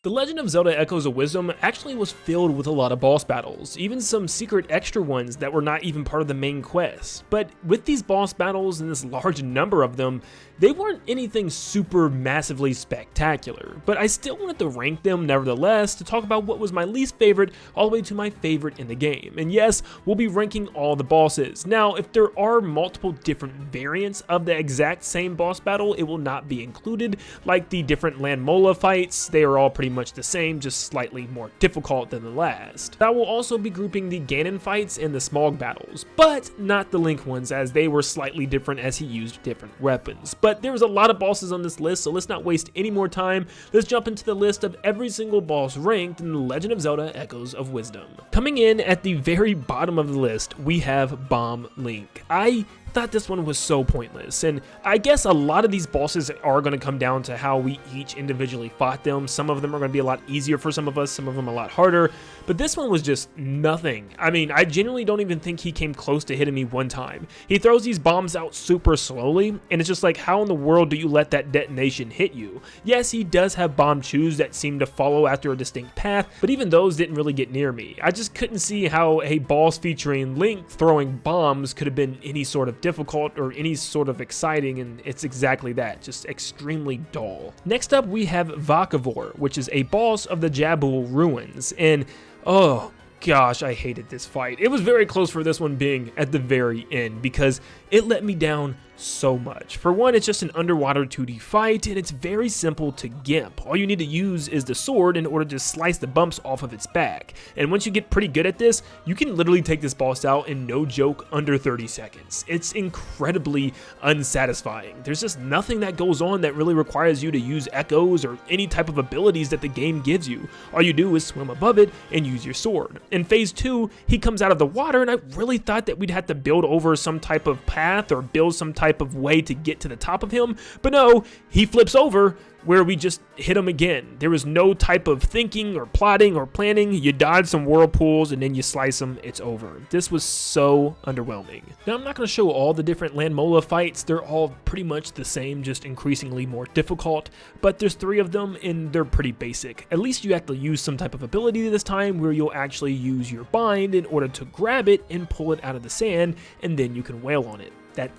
The Legend of Zelda Echoes of Wisdom actually was filled with a lot of boss battles, even some secret extra ones that were not even part of the main quest. But with these boss battles and this large number of them, they weren't anything super massively spectacular, but I still wanted to rank them nevertheless to talk about what was my least favorite all the way to my favorite in the game. And yes, we'll be ranking all the bosses. Now, if there are multiple different variants of the exact same boss battle, it will not be included, like the different Landmola fights. They are all pretty much the same, just slightly more difficult than the last. I will also be grouping the Ganon fights and the Smog battles, but not the Link ones, as they were slightly different as he used different weapons. But there was a lot of bosses on this list, so let's not waste any more time. Let's jump into the list of every single boss ranked in The Legend of Zelda Echoes of Wisdom. Coming in at the very bottom of the list, we have Bomb Link. I thought this one was so pointless, and I guess a lot of these bosses are going to come down to how we each individually fought them. Some of them are going to be a lot easier for some of us, some of them a lot harder, but this one was just nothing. I mean, I genuinely don't even think he came close to hitting me one time. He throws these bombs out super slowly, and it's just like, how in the world do you let that detonation hit you? Yes, he does have bomb chews that seem to follow after a distinct path, but even those didn't really get near me. I just couldn't see how a boss featuring Link throwing bombs could have been any sort of difficult or any sort of exciting, and it's exactly that, just extremely dull. Next up, we have Vavor, which is a boss of the Jabu ruins, and oh gosh, I hated this fight. It was very close for this one being at the very end because it let me down so much. For one, it's just an underwater 2D fight, and it's very simple to gimp. All you need to use is the sword in order to slice the bumps off of its back. And once you get pretty good at this, you can literally take this boss out in, no joke, under 30 seconds. It's incredibly unsatisfying. There's just nothing that goes on that really requires you to use echoes or any type of abilities that the game gives you. All you do is swim above it and use your sword. In phase 2, he comes out of the water, and I really thought that we'd have to build over some type of path or build some type of way to get to the top of him, but no, he flips over where we just hit him again. There was no type of thinking or plotting or planning. You dodge some whirlpools and then you slice them, it's over. This was so underwhelming. Now, I'm not going to show all the different Landmola fights. They're all pretty much the same, just increasingly more difficult, but there's 3 of them and they're pretty basic. At least you have to use some type of ability this time where you'll actually use your bind in order to grab it and pull it out of the sand, and then you can wail on it.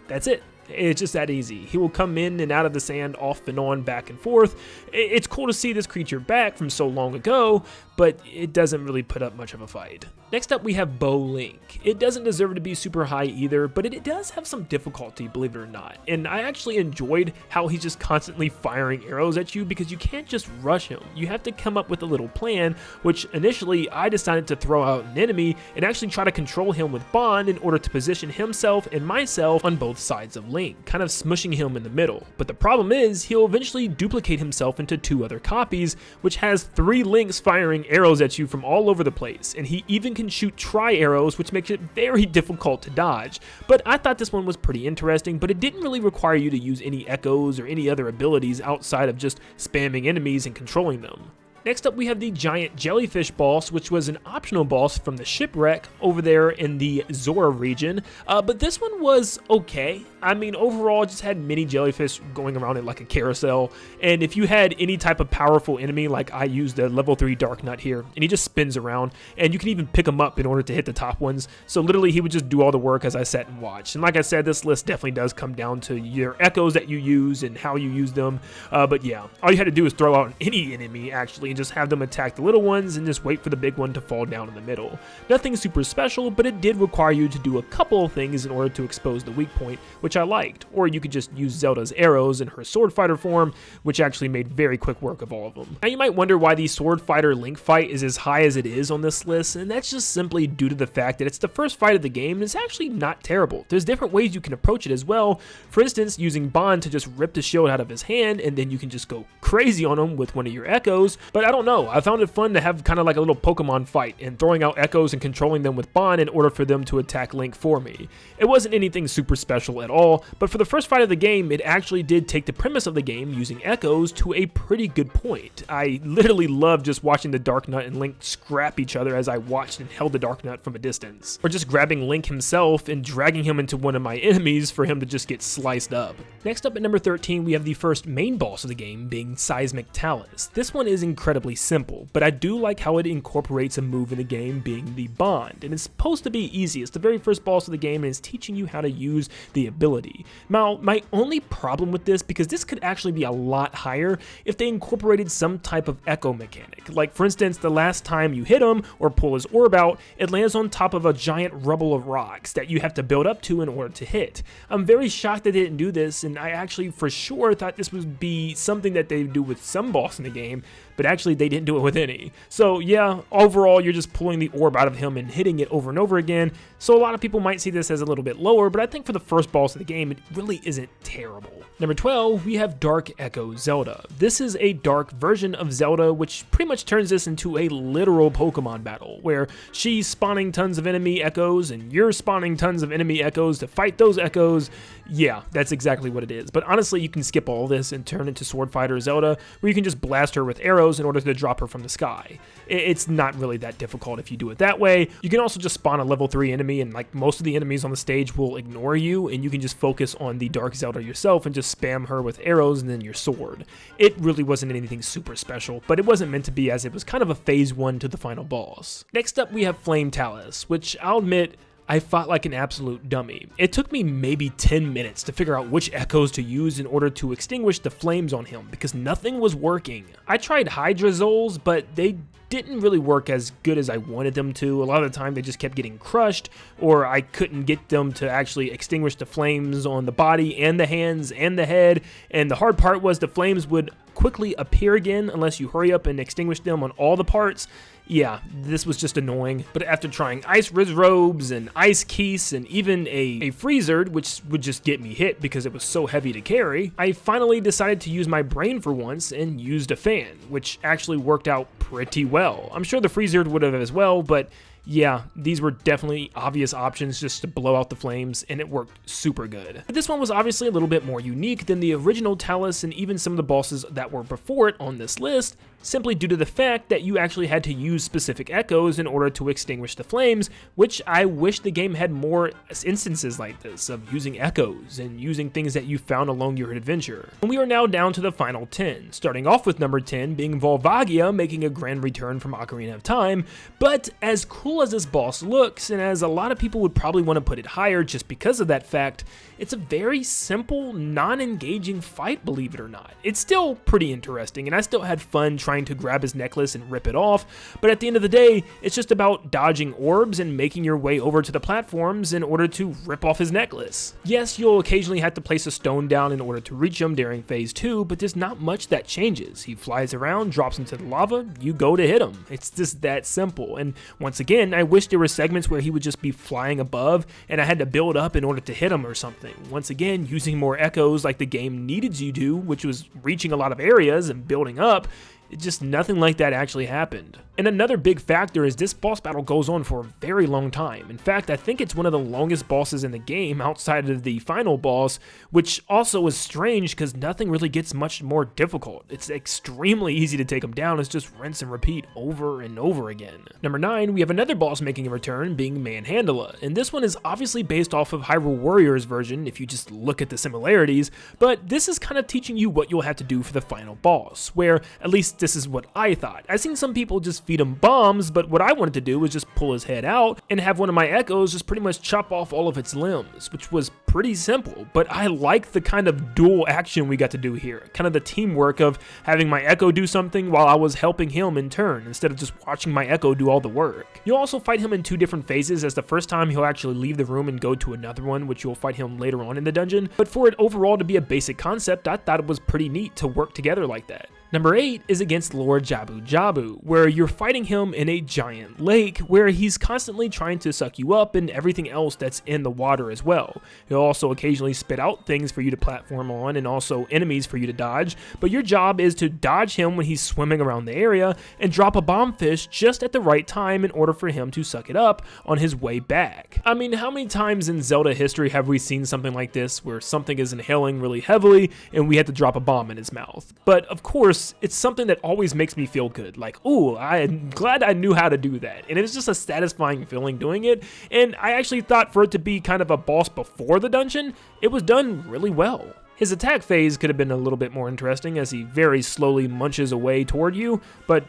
That's it. It's just that easy. He will come in and out of the sand off and on, back and forth. It's cool to see this creature back from so long ago, but it doesn't really put up much of a fight. Next up, we have Bow Link. It doesn't deserve to be super high either, but it does have some difficulty, believe it or not. And I actually enjoyed how he's just constantly firing arrows at you because you can't just rush him. You have to come up with a little plan, which initially I decided to throw out an enemy and actually try to control him with Bond in order to position himself and myself on both sides of Link, kind of smushing him in the middle. But the problem is, he'll eventually duplicate himself into 2 other copies, which has 3 Links firing arrows at you from all over the place, and he even can shoot tri-arrows, which makes it very difficult to dodge. But I thought this one was pretty interesting, but it didn't really require you to use any echoes or any other abilities outside of just spamming enemies and controlling them. Next up, we have the giant jellyfish boss, which was an optional boss from the shipwreck over there in the Zora region, but this one was okay. I mean, overall, it just had many jellyfish going around it like a carousel, and if you had any type of powerful enemy, like I used the level 3 Dark Nut here, and he just spins around, and you can even pick him up in order to hit the top ones, so literally he would just do all the work as I sat and watched. And like I said, this list definitely does come down to your echoes that you use and how you use them, but yeah, all you had to do is throw out any enemy, actually, and just have them attack the little ones and just wait for the big one to fall down in the middle. Nothing super special, but it did require you to do a couple of things in order to expose the weak point, which I liked. Or you could just use Zelda's arrows in her sword fighter form, which actually made very quick work of all of them. Now you might wonder why the sword fighter Link fight is as high as it is on this list, and that's just simply due to the fact that it's the first fight of the game and it's actually not terrible. There's different ways you can approach it as well. For instance, using Bond to just rip the shield out of his hand, and then you can just go crazy on him with one of your echoes. But I don't know, I found it fun to have kind of like a little Pokemon fight and throwing out echoes and controlling them with Bond in order for them to attack Link for me. It wasn't anything super special at all, but for the first fight of the game, it actually did take the premise of the game using echoes to a pretty good point. I literally loved just watching the Dark Nut and Link scrap each other as I watched and held the Dark Nut from a distance, or just grabbing Link himself and dragging him into one of my enemies for him to just get sliced up. Next up at number 13, we have the first main boss of the game being Seige Talent. This one is incredible incredibly simple, but I do like how it incorporates a move in the game being the bond, and it's supposed to be easy. It's the very first boss of the game and it's teaching you how to use the ability. Now, my only problem with this, because this could actually be a lot higher if they incorporated some type of echo mechanic. Like for instance, the last time you hit him or pull his orb out, it lands on top of a giant rubble of rocks that you have to build up to in order to hit. I'm very shocked they didn't do this, and I actually for sure thought this would be something that they do with some boss in the game, but actually they didn't do it with any. So yeah, overall you're just pulling the orb out of him and hitting it over and over again, so a lot of people might see this as a little bit lower, but I think for the first boss of the game it really isn't terrible. Number 12, we have Dark Echo Zelda. This is a dark version of Zelda, which pretty much turns this into a literal Pokemon battle, where she's spawning tons of enemy echoes and you're spawning tons of enemy echoes to fight those echoes. Yeah, that's exactly what it is. But honestly, you can skip all this and turn into Sword Fighter Zelda, where you can just blast her with arrows in order to drop her from the sky. It's not really that difficult if you do it that way. You can also just spawn a level 3 enemy, and like most of the enemies on the stage will ignore you, and you can just focus on the Dark Zelda yourself and just spam her with arrows and then your sword. It really wasn't anything super special, but it wasn't meant to be, as it was kind of a phase 1 to the final boss. Next up we have Flame Talis, which I'll admit I fought like an absolute dummy. It took me maybe 10 minutes to figure out which echoes to use in order to extinguish the flames on him, because nothing was working. I tried Hydrazoles, but they didn't really work as good as I wanted them to. A lot of the time they just kept getting crushed, or I couldn't get them to actually extinguish the flames on the body and the hands and the head, and the hard part was the flames would quickly appear again unless you hurry up and extinguish them on all the parts. Yeah, this was just annoying, but after trying Ice Robes and Ice Keese and even a Freezered, which would just get me hit because it was so heavy to carry, I finally decided to use my brain for once and used a fan, which actually worked out pretty well. I'm sure the Freezered would have as well, but yeah, these were definitely obvious options just to blow out the flames, and it worked super good. But this one was obviously a little bit more unique than the original Talis and even some of the bosses that were before it on this list, simply due to the fact that you actually had to use specific echoes in order to extinguish the flames, which I wish the game had more instances like this, of using echoes and using things that you found along your adventure. And we are now down to the final 10, starting off with number 10 being Volvagia, making a grand return from Ocarina of Time. But as cool as this boss looks, and as a lot of people would probably want to put it higher just because of that fact, it's a very simple, non-engaging fight, believe it or not. It's still pretty interesting, and I still had fun trying to grab his necklace and rip it off, but at the end of the day, it's just about dodging orbs and making your way over to the platforms in order to rip off his necklace. Yes, you'll occasionally have to place a stone down in order to reach him during phase 2, but there's not much that changes. He flies around, drops into the lava, you go to hit him. It's just that simple, and once again, I wish there were segments where he would just be flying above and I had to build up in order to hit him or something. Once again, using more echoes like the game needed you to, which was reaching a lot of areas and building up. Just nothing like that actually happened. And another big factor is this boss battle goes on for a very long time. In fact, I think it's one of the longest bosses in the game outside of the final boss, which also is strange because nothing really gets much more difficult. It's extremely easy to take him down. It's just rinse and repeat over and over again. Number 9, we have another boss making a return, being Mah Handela. And this one is obviously based off of Hyrule Warriors version if you just look at the similarities, but this is kind of teaching you what you'll have to do for the final boss, where at least this is what I thought. I've seen some people just feed him bombs, but what I wanted to do was just pull his head out and have one of my echoes just pretty much chop off all of its limbs, which was pretty simple, but I like the kind of dual action we got to do here. Kind of the teamwork of having my echo do something while I was helping him in turn, instead of just watching my echo do all the work. You'll also fight him in 2 different phases, as the first time he'll actually leave the room and go to another one, which you'll fight him later on in the dungeon, but for it overall to be a basic concept, I thought it was pretty neat to work together like that. Number 8 is against Lord Jabu, where you're fighting him in a giant lake where he's constantly trying to suck you up and everything else that's in the water as well. He'll also occasionally spit out things for you to platform on and also enemies for you to dodge, but your job is to dodge him when he's swimming around the area and drop a bomb fish just at the right time in order for him to suck it up on his way back. I mean, how many times in Zelda history have we seen something like this where something is inhaling really heavily and we had to drop a bomb in his mouth? But of course, it's something that always makes me feel good. Like, ooh, I'm glad I knew how to do that. And it was just a satisfying feeling doing it. And I actually thought for it to be kind of a boss before the dungeon, it was done really well. His attack phase could have been a little bit more interesting as he very slowly munches away toward you, but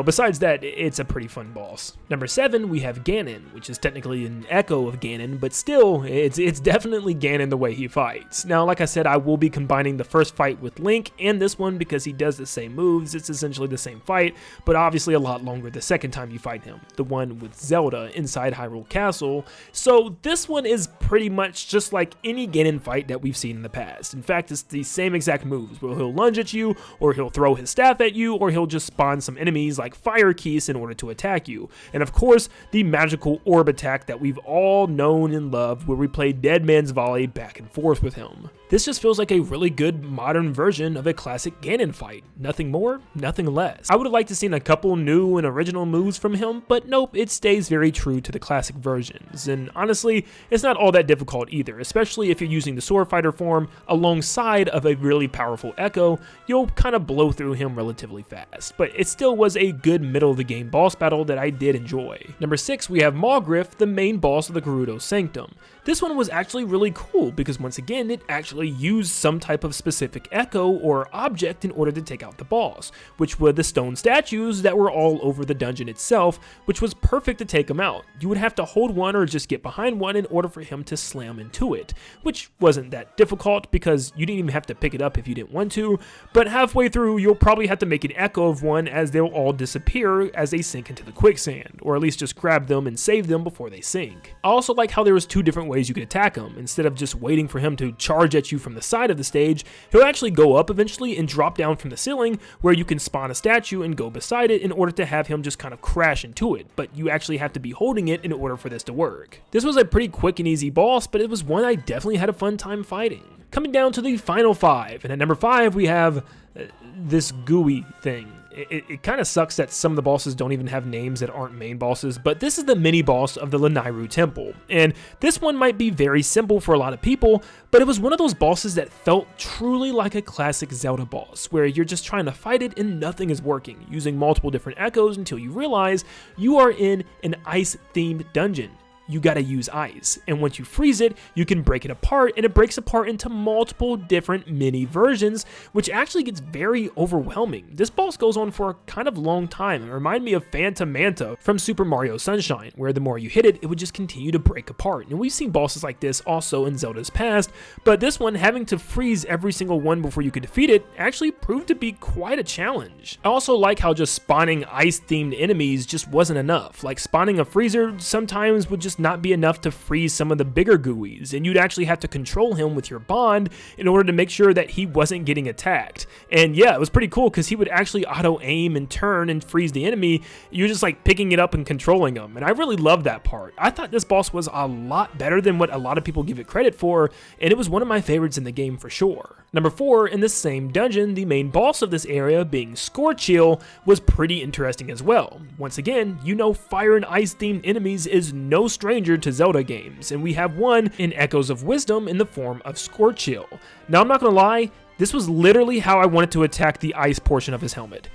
besides that, it's a pretty fun boss. Number 7, we have Ganon, which is technically an echo of Ganon, but still, it's definitely Ganon the way he fights. Now, like I said, I will be combining the first fight with Link and this one because he does the same moves. It's essentially the same fight, but obviously a lot longer the second time you fight him, the one with Zelda inside Hyrule Castle. So this one is pretty much just like any Ganon fight that we've seen in the past. In fact, it's the same exact moves, where he'll lunge at you, or he'll throw his staff at you, or he'll just spawn some enemies like fire keys in order to attack you. And of course, the magical orb attack that we've all known and loved, where we play Dead Man's Volley back and forth with him. This just feels like a really good modern version of a classic Ganon fight. Nothing more, nothing less. I would have liked to seen a couple new and original moves from him, but nope, it stays very true to the classic versions. And honestly, it's not all that difficult either, especially if you're using the sword fighter form alongside of a really powerful echo. You'll kind of blow through him relatively fast, but it still was a good middle of the game boss battle that I did enjoy. Number 6, we have Mawgriff, the main boss of the Gerudo Sanctum. This one was actually really cool because once again, it actually used some type of specific echo or object in order to take out the boss, which were the stone statues that were all over the dungeon itself, which was perfect to take him out. You would have to hold one or just get behind one in order for him to slam into it, which wasn't that difficult because you didn't even have to pick it up if you didn't want to, but halfway through you'll probably have to make an echo of one as they'll all disappear as they sink into the quicksand, or at least just grab them and save them before they sink. I also like how there was 2 different ways you could attack him. Instead of just waiting for him to charge at you from the side of the stage, he'll actually go up eventually and drop down from the ceiling, where you can spawn a statue and go beside it in order to have him just kind of crash into it, but you actually have to be holding it in order for this to work. This was a pretty quick and easy boss, but it was one I definitely had a fun time fighting. Coming down to the final 5, and at number 5 we have this Gooey thing. It kind of sucks that some of the bosses don't even have names that aren't main bosses, but this is the mini boss of the Lanayru Temple, and this one might be very simple for a lot of people, but it was one of those bosses that felt truly like a classic Zelda boss, where you're just trying to fight it and nothing is working, using multiple different echoes until you realize you are in an ice-themed dungeon. You gotta use ice, and once you freeze it, you can break it apart, and it breaks apart into multiple different mini versions, which actually gets very overwhelming. This boss goes on for a kind of long time. It reminded me of Phantom Manta from Super Mario Sunshine, where the more you hit it, it would just continue to break apart. And we've seen bosses like this also in Zelda's past, but this one, having to freeze every single one before you could defeat it, actually proved to be quite a challenge. I also like how just spawning ice-themed enemies just wasn't enough. Like spawning a freezer sometimes would just not be enough to freeze some of the bigger Gooeys, and you'd actually have to control him with your bond in order to make sure that he wasn't getting attacked. And yeah, it was pretty cool because he would actually auto-aim and turn and freeze the enemy. You're just like picking it up and controlling him, and I really loved that part. I thought this boss was a lot better than what a lot of people give it credit for, and it was one of my favorites in the game for sure. Number 4, in this same dungeon, the main boss of this area, being Scorch, was pretty interesting as well. Once again, fire and ice themed enemies is no stranger to Zelda games, and we have one in Echoes of Wisdom in the form of Scorch. Now, I'm not gonna lie, this was literally how I wanted to attack the ice portion of his helmet.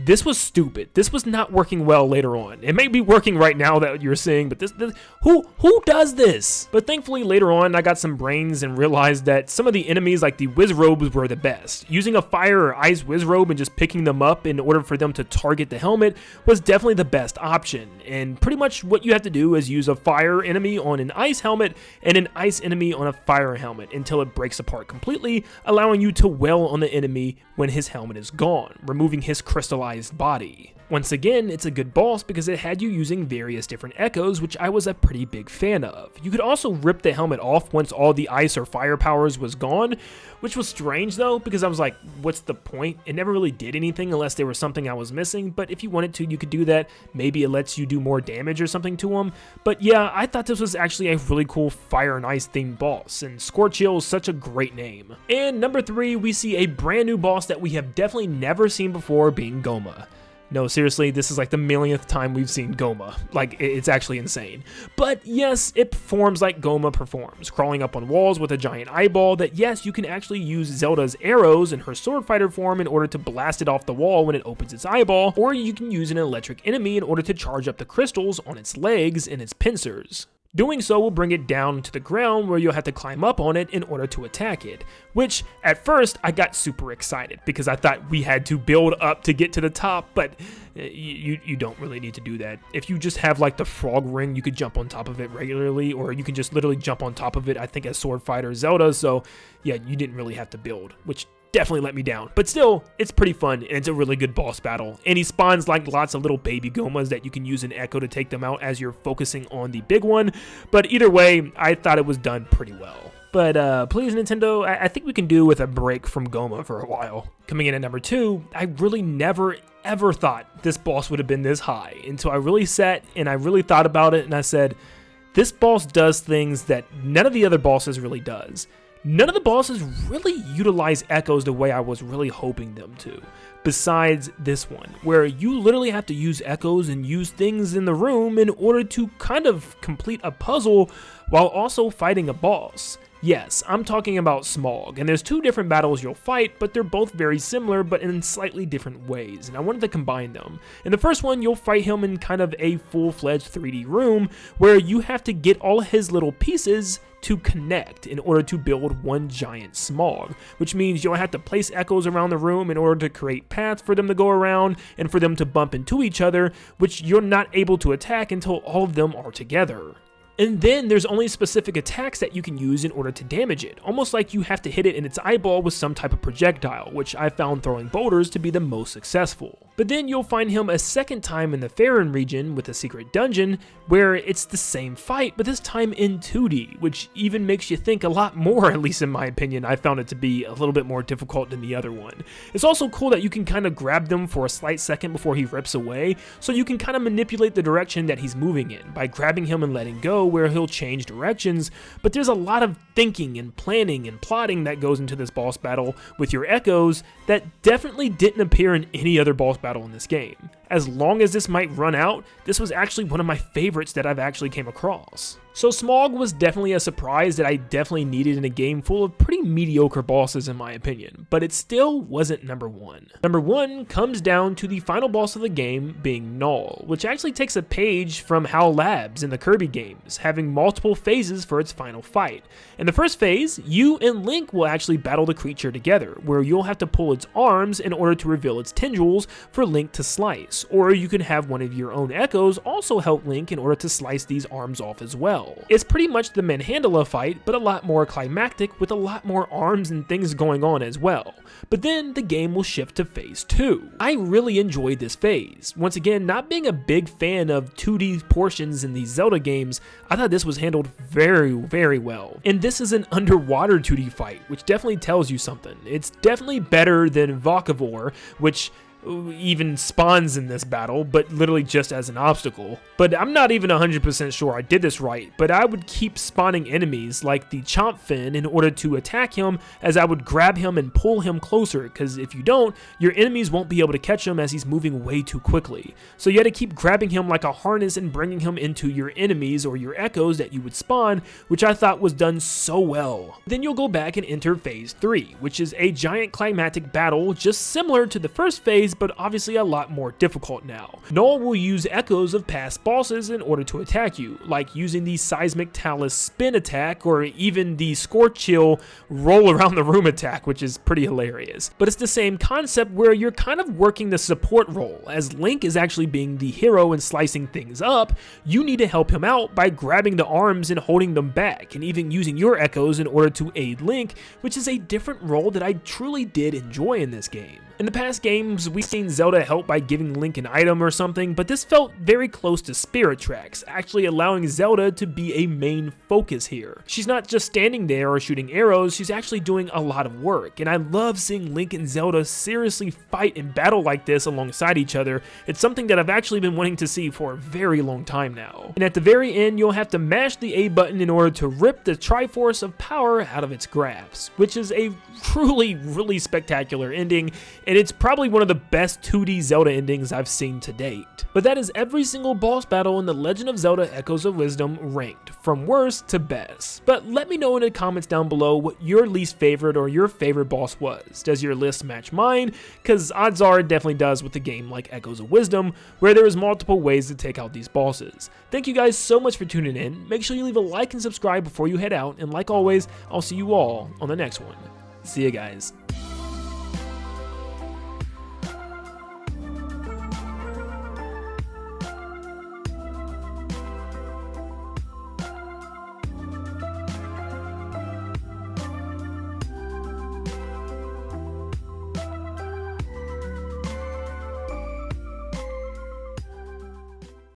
This was stupid. This was not working well later on. It may be working right now that you're seeing, but who does this? But thankfully later on I got some brains and realized that some of the enemies like the Wizrobes were the best. Using a fire or ice Wizrobe and just picking them up in order for them to target the helmet was definitely the best option. And pretty much what you have to do is use a fire enemy on an ice helmet and an ice enemy on a fire helmet until it breaks apart completely, allowing you to wail on the enemy when his helmet is gone, removing his crystallized body. Once again, it's a good boss because it had you using various different echoes, which I was a pretty big fan of. You could also rip the helmet off once all the ice or fire powers was gone, which was strange though, because I was like, what's the point? It never really did anything unless there was something I was missing, but if you wanted to, you could do that. Maybe it lets you do more damage or something to him. But yeah, I thought this was actually a really cool fire and ice themed boss, and Scorch is such a great name. And number 3, we see a brand new boss that we have definitely never seen before, being Gohma. No, seriously, this is like the millionth time we've seen Gohma. Like, it's actually insane. But yes, it performs like Gohma performs, crawling up on walls with a giant eyeball that, yes, you can actually use Zelda's arrows in her sword fighter form in order to blast it off the wall when it opens its eyeball, or you can use an electric enemy in order to charge up the crystals on its legs and its pincers. Doing so will bring it down to the ground where you'll have to climb up on it in order to attack it, which at first I got super excited because I thought we had to build up to get to the top, but you don't really need to do that. If you just have like the frog ring, you could jump on top of it regularly, or you can just literally jump on top of it, I think as Sword Fighter Zelda, so yeah, you didn't really have to build, which definitely let me down. But still, it's pretty fun, and it's a really good boss battle. And he spawns like lots of little baby Gomas that you can use in Echo to take them out as you're focusing on the big one. But either way, I thought it was done pretty well. But please, Nintendo, I think we can do with a break from Goma for a while. Coming in at number 2, I really never ever thought this boss would have been this high until I really sat and I really thought about it, and I said, this boss does things that none of the other bosses really does. None of the bosses really utilize echoes the way I was really hoping them to, besides this one, where you literally have to use echoes and use things in the room in order to kind of complete a puzzle while also fighting a boss. Yes, I'm talking about Smog, and there's 2 different battles you'll fight, but they're both very similar, but in slightly different ways, and I wanted to combine them. In the first one, you'll fight him in kind of a full-fledged 3D room, where you have to get all his little pieces to connect in order to build one giant Smog, which means you'll have to place echoes around the room in order to create paths for them to go around and for them to bump into each other, which you're not able to attack until all of them are together. And then there's only specific attacks that you can use in order to damage it, almost like you have to hit it in its eyeball with some type of projectile, which I found throwing boulders to be the most successful. But then you'll find him a second time in the Farron region with a secret dungeon, where it's the same fight, but this time in 2D, which even makes you think a lot more, at least in my opinion. I found it to be a little bit more difficult than the other one. It's also cool that you can kind of grab them for a slight second before he rips away, so you can kind of manipulate the direction that he's moving in by grabbing him and letting go, where he'll change directions. But there's a lot of thinking and planning and plotting that goes into this boss battle with your echoes that definitely didn't appear in any other boss battle in this game. As long as this might run out, this was actually one of my favorites that I've actually came across. So Smog was definitely a surprise that I definitely needed in a game full of pretty mediocre bosses in my opinion, but it still wasn't number 1. Number 1 comes down to the final boss of the game being Null, which actually takes a page from HAL Labs in the Kirby games, having multiple phases for its final fight. In the first phase, you and Link will actually battle the creature together, where you'll have to pull its arms in order to reveal its tendrils for Link to slice, or you can have one of your own echoes also help Link in order to slice these arms off as well. It's pretty much the Mah Handela fight, but a lot more climactic with a lot more arms and things going on as well. But then the game will shift to phase 2. I really enjoyed this phase. Once again, not being a big fan of 2D portions in these Zelda games, I thought this was handled very, very well. And this is an underwater 2D fight, which definitely tells you something. It's definitely better than Vavor, which even spawns in this battle, but literally just as an obstacle. But I'm not even 100% sure I did this right, but I would keep spawning enemies like the Chomp Fin in order to attack him, as I would grab him and pull him closer, because if you don't, your enemies won't be able to catch him as he's moving way too quickly. So you had to keep grabbing him like a harness and bringing him into your enemies or your echoes that you would spawn, which I thought was done so well. Then you'll go back and enter phase 3, which is a giant climactic battle just similar to the first phase, but obviously a lot more difficult now. Null will use echoes of past bosses in order to attack you, like using the seismic Talis spin attack, or even the Scorch roll around the room attack, which is pretty hilarious. But it's the same concept where you're kind of working the support role. As Link is actually being the hero and slicing things up, you need to help him out by grabbing the arms and holding them back, and even using your echoes in order to aid Link, which is a different role that I truly did enjoy in this game. In the past games, we've seen Zelda help by giving Link an item or something, but this felt very close to Spirit Tracks, actually allowing Zelda to be a main focus here. She's not just standing there or shooting arrows, she's actually doing a lot of work, and I love seeing Link and Zelda seriously fight and battle like this alongside each other. It's something that I've actually been wanting to see for a very long time now. And at the very end, you'll have to mash the A button in order to rip the Triforce of Power out of its grasp, which is a truly, really spectacular ending. and it's probably one of the best 2D Zelda endings I've seen to date. But that is every single boss battle in The Legend of Zelda Echoes of Wisdom ranked, from worst to best. But let me know in the comments down below what your least favorite or your favorite boss was. Does your list match mine? Because odds are it definitely does with a game like Echoes of Wisdom, where there is multiple ways to take out these bosses. Thank you guys so much for tuning in. Make sure you leave a like and subscribe before you head out, and like always, I'll see you all on the next one. See you guys.